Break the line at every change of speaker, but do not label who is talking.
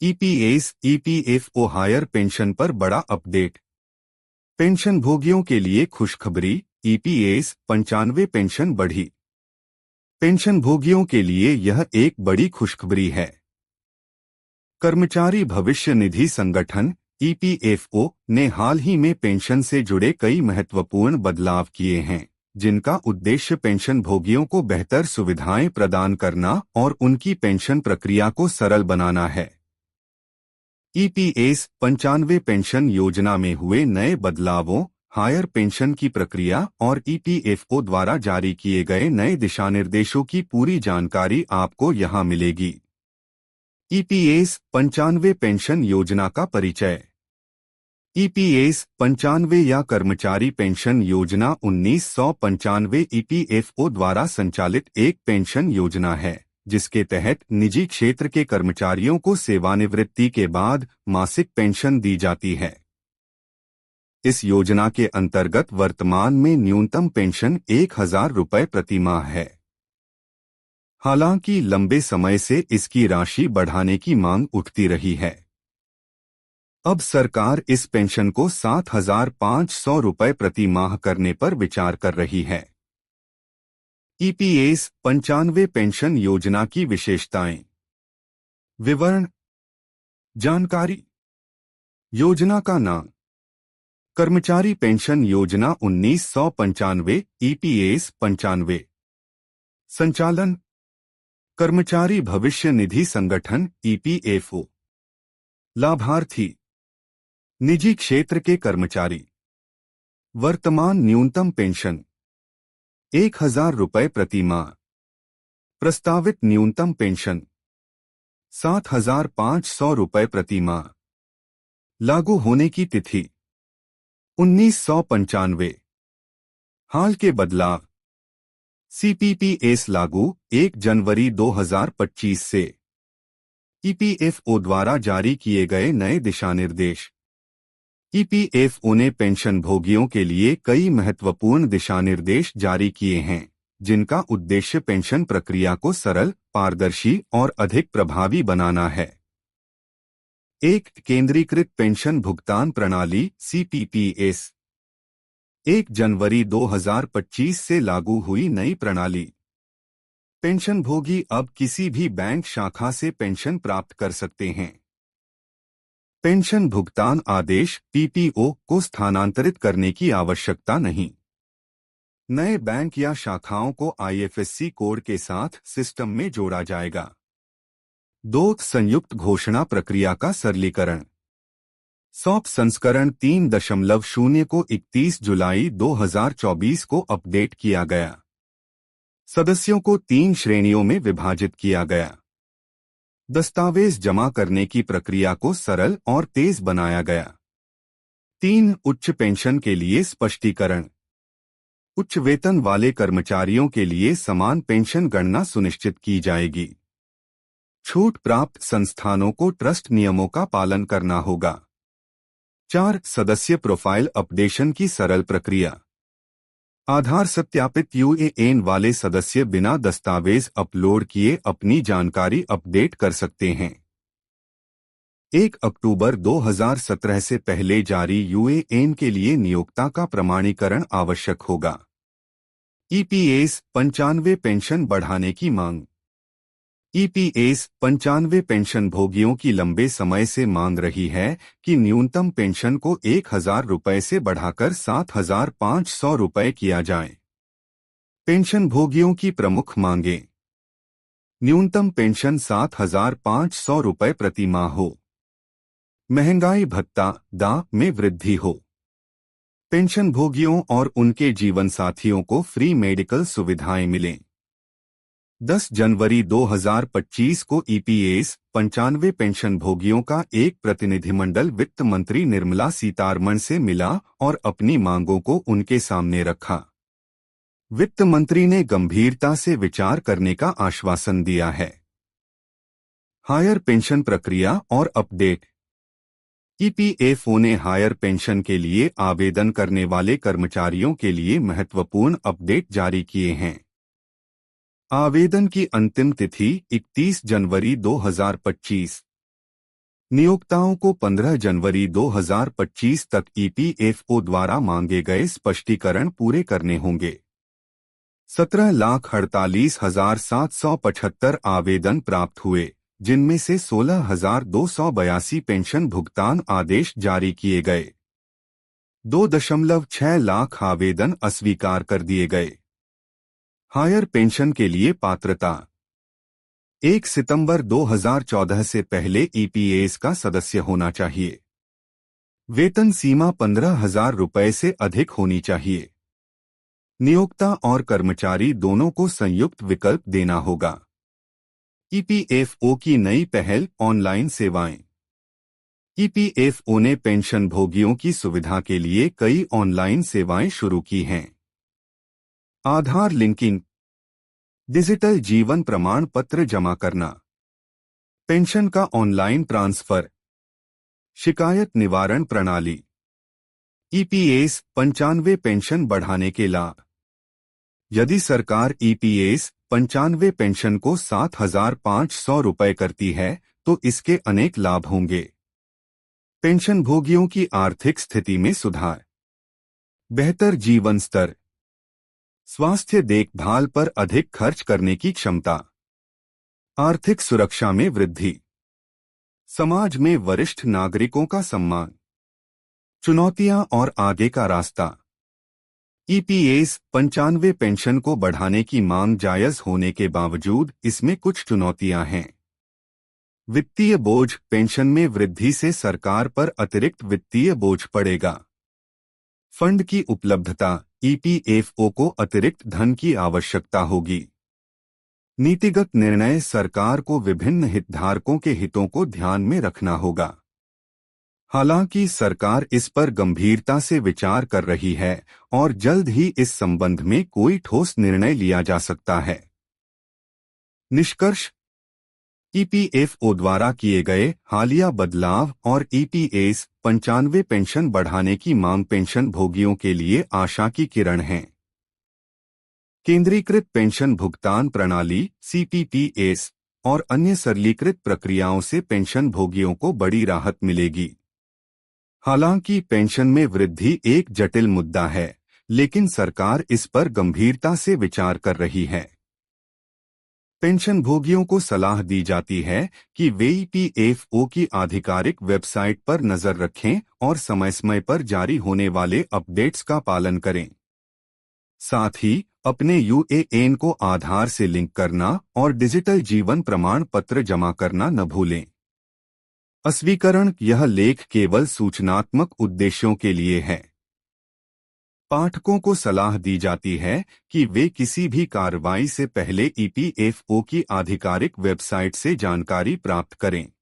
EPS EPFO higher pension पर बड़ा update. Pension भोगियों के लिए खुशखबरी, ईपीएस 95 पेंशन बढ़ी। पेंशन भोगियों के लिए यह एक बड़ी खुशखबरी है। कर्मचारी भविष्य निधि संगठन ईपीएफओ ने हाल ही में पेंशन से जुड़े कई महत्वपूर्ण बदलाव किए हैं, जिनका उद्देश्य पेंशन भोगियों को बेहतर सुविधाएं प्रदान करना और उनकी पेंशन प्रक्रिया को सरल बनाना है। ईपीएस 95 पेंशन योजना में हुए नए बदलावों, हायर पेंशन की प्रक्रिया और ईपीएफओ द्वारा जारी किए गए नए दिशानिर्देशों की पूरी जानकारी आपको यहां मिलेगी। ईपीएस 95 पेंशन योजना का परिचय। ईपीएस 95 या कर्मचारी पेंशन योजना 1995 ईपीएफओ द्वारा संचालित एक पेंशन योजना है, जिसके तहत निजी क्षेत्र के कर्मचारियों को सेवानिवृत्ति के बाद मासिक पेंशन दी जाती है। इस योजना के अंतर्गत वर्तमान में न्यूनतम पेंशन 1000 रुपये प्रति माह है। हालांकि लंबे समय से इसकी राशि बढ़ाने की मांग उठती रही है। अब सरकार इस पेंशन को 7500 रुपये प्रति माह करने पर विचार कर रही है। ईपीएस 95 पेंशन योजना की विशेषताएं। विवरण। जानकारी। योजना का नाम कर्मचारी पेंशन योजना 1995 ईपीएस 95। संचालन कर्मचारी भविष्य निधि संगठन ईपीएफओ। लाभार्थी निजी क्षेत्र के कर्मचारी। वर्तमान न्यूनतम पेंशन 1000 रुपये प्रति माह। प्रस्तावित न्यूनतम पेंशन 7500 रुपये प्रति माह। लागू होने की तिथि 1995। हाल के बदलाव। सीपीपीएस लागू 1 जनवरी 2025 से। ईपीएफओ द्वारा जारी किए गए नए दिशानिर्देश। ईपीएफओ ने पेंशन भोगियों के लिए कई महत्वपूर्ण दिशानिर्देश जारी किए हैं, जिनका उद्देश्य पेंशन प्रक्रिया को सरल, पारदर्शी और अधिक प्रभावी बनाना है। एक केंद्रीकृत पेंशन भुगतान प्रणाली सीपीपीएस। 1 जनवरी 2025 से लागू हुई नई प्रणाली। पेंशन भोगी अब किसी भी बैंक शाखा से पेंशन प्राप्त कर सकते हैं। पेंशन भुगतान आदेश पीपीओ को स्थानांतरित करने की आवश्यकता नहीं। नए बैंक या शाखाओं को आईएफएससी कोड के साथ सिस्टम में जोड़ा जाएगा। 2 संयुक्त घोषणा प्रक्रिया का सरलीकरण। सॉप संस्करण 3.0 को 31 जुलाई 2024 को अपडेट किया गया। सदस्यों को 3 श्रेणियों में विभाजित किया गया। दस्तावेज जमा करने की प्रक्रिया को सरल और तेज बनाया गया। 3 उच्च पेंशन के लिए स्पष्टीकरण। उच्च वेतन वाले कर्मचारियों के लिए समान पेंशन गणना सुनिश्चित की जाएगी। छूट प्राप्त संस्थानों को ट्रस्ट नियमों का पालन करना होगा। 4 सदस्य प्रोफाइल अपडेशन की सरल प्रक्रिया। आधार सत्यापित यूएएन वाले सदस्य बिना दस्तावेज अपलोड किए अपनी जानकारी अपडेट कर सकते हैं। 1 अक्टूबर 2017 से पहले जारी यूएएन के लिए नियोक्ता का प्रमाणीकरण आवश्यक होगा। ईपीएस 95 पेंशन बढ़ाने की मांग। ईपीएस 95 पेंशन भोगियों की लंबे समय से मांग रही है कि न्यूनतम पेंशन को 1000 रुपये से बढ़ाकर 7500 रुपये किया जाए। पेंशन भोगियों की प्रमुख मांगें। न्यूनतम पेंशन 7500 रुपये प्रति माह हो। महंगाई भत्ता (DA) में वृद्धि हो। पेंशन भोगियों और उनके जीवन साथियों को फ्री मेडिकल सुविधाएं मिलें। 10 जनवरी 2025 को ईपीएस 95 पेंशन भोगियों का एक प्रतिनिधिमंडल वित्त मंत्री निर्मला सीतारमण से मिला और अपनी मांगों को उनके सामने रखा। वित्त मंत्री ने गंभीरता से विचार करने का आश्वासन दिया है। हायर पेंशन प्रक्रिया और अपडेट। ईपीएफओ ने हायर पेंशन के लिए आवेदन करने वाले कर्मचारियों के लिए महत्वपूर्ण अपडेट जारी किए हैं। आवेदन की अंतिम तिथि 31 जनवरी 2025। नियोक्ताओं को 15 जनवरी 2025 तक ईपीएफओ द्वारा मांगे गए स्पष्टीकरण पूरे करने होंगे। 17,48,775 आवेदन प्राप्त हुए, जिनमें से 16,282 पेंशन भुगतान आदेश जारी किए गए। 2.6 लाख आवेदन अस्वीकार कर दिए गए। हायर पेंशन के लिए पात्रता 1 सितंबर 2014 से पहले ईपीएस का सदस्य होना चाहिए। वेतन सीमा 15,000 रुपये से अधिक होनी चाहिए। नियोक्ता और कर्मचारी दोनों को संयुक्त विकल्प देना होगा। ईपीएफओ की नई पहल ऑनलाइन सेवाएं। ईपीएफओ ने पेंशन भोगियों की सुविधा के लिए कई ऑनलाइन सेवाएं शुरू की हैं। आधार लिंकिंग, डिजिटल जीवन प्रमाण पत्र जमा करना, पेंशन का ऑनलाइन ट्रांसफर, शिकायत निवारण प्रणाली। ईपीएस 95 पेंशन बढ़ाने के लाभ। यदि सरकार ईपीएस 95 पेंशन को 7,500 रुपये करती है तो इसके अनेक लाभ होंगे। पेंशन भोगियों की आर्थिक स्थिति में सुधार, बेहतर जीवन स्तर, स्वास्थ्य देखभाल पर अधिक खर्च करने की क्षमता, आर्थिक सुरक्षा में वृद्धि, समाज में वरिष्ठ नागरिकों का सम्मान। चुनौतियां और आगे का रास्ता। ईपीएस 95 पेंशन को बढ़ाने की मांग जायज होने के बावजूद इसमें कुछ चुनौतियां हैं। वित्तीय बोझ, पेंशन में वृद्धि से सरकार पर अतिरिक्त वित्तीय बोझ पड़ेगा। फंड की उपलब्धता, ईपीएफओ को अतिरिक्त धन की आवश्यकता होगी। नीतिगत निर्णय, सरकार को विभिन्न हितधारकों के हितों को ध्यान में रखना होगा। हालांकि सरकार इस पर गंभीरता से विचार कर रही है और जल्द ही इस संबंध में कोई ठोस निर्णय लिया जा सकता है। निष्कर्ष, ईपीएफओ द्वारा किए गए हालिया बदलाव और ईपीएस 95 पेंशन बढ़ाने की मांग पेंशन भोगियों के लिए आशा की किरण है। केंद्रीकृत पेंशन भुगतान प्रणाली सीपीपीएस और अन्य सरलीकृत प्रक्रियाओं से पेंशन भोगियों को बड़ी राहत मिलेगी। हालांकि पेंशन में वृद्धि एक जटिल मुद्दा है, लेकिन सरकार इस पर गंभीरता से विचार कर रही है। पेंशन भोगियों को सलाह दी जाती है कि वे ईपीएफओ की आधिकारिक वेबसाइट पर नजर रखें और समय समय पर जारी होने वाले अपडेट्स का पालन करें। साथ ही अपने यूएएन को आधार से लिंक करना और डिजिटल जीवन प्रमाण पत्र जमा करना न भूलें। अस्वीकरण, यह लेख केवल सूचनात्मक उद्देश्यों के लिए है। पाठकों को सलाह दी जाती है कि वे किसी भी कार्रवाई से पहले ईपीएफओ की आधिकारिक वेबसाइट से जानकारी प्राप्त करें।